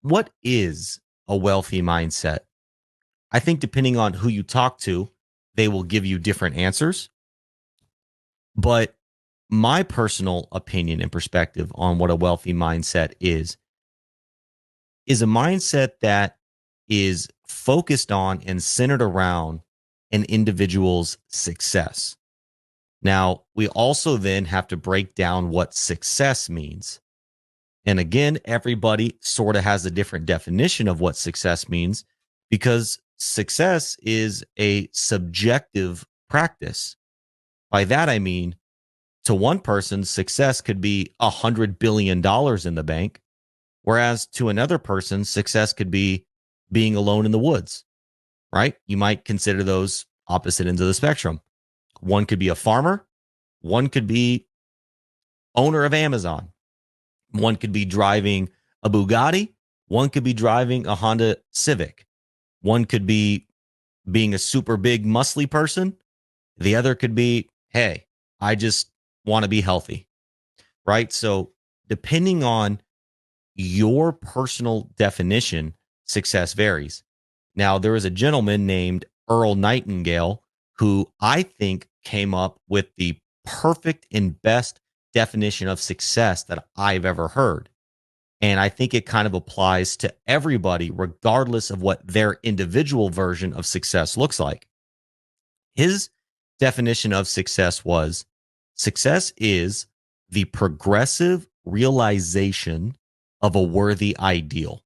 what is a wealthy mindset? I think depending on who you talk to, they will give you different answers. But my personal opinion and perspective on what a wealthy mindset is a mindset that is focused on and centered around an individual's success. Now, we also then have to break down what success means. And again, everybody sort of has a different definition of what success means because success is a subjective practice. By that, I mean, to one person, success could be $100 billion in the bank, whereas to another person, success could be being alone in the woods, right? You might consider those opposite ends of the spectrum. One could be a farmer, one could be owner of Amazon, one could be driving a Bugatti, one could be driving a Honda Civic, one could be being a super big muscly person, the other could be, hey, I just want to be healthy, right? So depending on your personal definition, success varies. Now, there is a gentleman named Earl Nightengale who I think came up with the perfect and best definition of success that I've ever heard. And I think it kind of applies to everybody, regardless of what their individual version of success looks like. His definition of success is the progressive realization of a worthy ideal.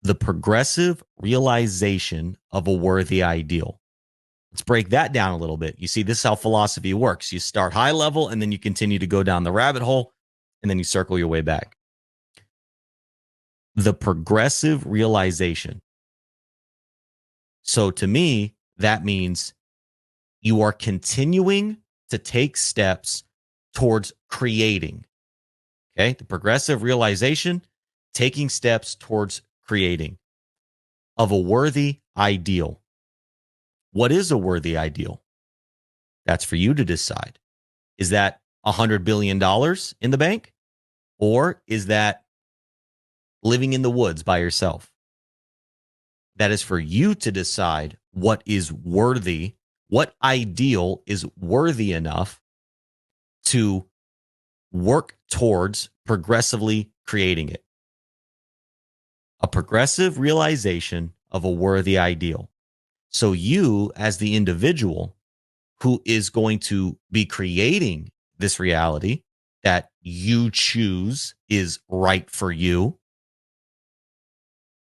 The progressive realization of a worthy ideal. Let's break that down a little bit. You see, this is how philosophy works. You start high level and then you continue to go down the rabbit hole and then you circle your way back. The progressive realization. So to me, that means you are continuing to take steps towards creating. Okay. The progressive realization, taking steps towards creating of a worthy ideal. What is a worthy ideal? That's for you to decide. Is that $100 billion in the bank? Or is that living in the woods by yourself? That is for you to decide what is worthy, what ideal is worthy enough to work towards progressively creating it. A progressive realization of a worthy ideal. So you, as the individual who is going to be creating this reality that you choose is right for you,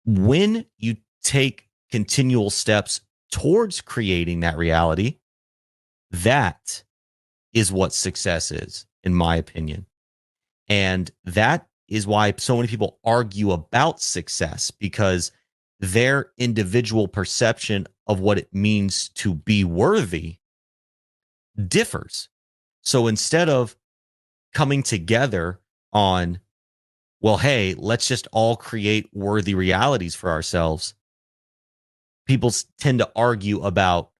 when you take continual steps towards creating that reality, that is what success is, in my opinion. And that is why so many people argue about success, because their individual perception of what it means to be worthy differs. So instead of coming together on, well, hey, let's just all create worthy realities for ourselves, people tend to argue about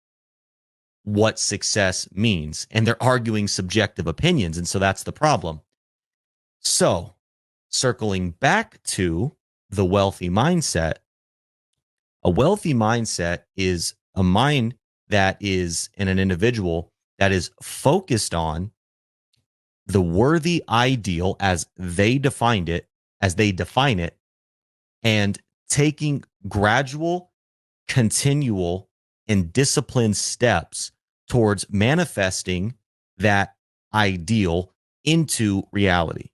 what success means, and they're arguing subjective opinions. And so that's the problem. So circling back to the wealthy mindset, a wealthy mindset is a mind that is in an individual that is focused on the worthy ideal as they define it, and taking gradual, continual, and disciplined steps towards manifesting that ideal into reality.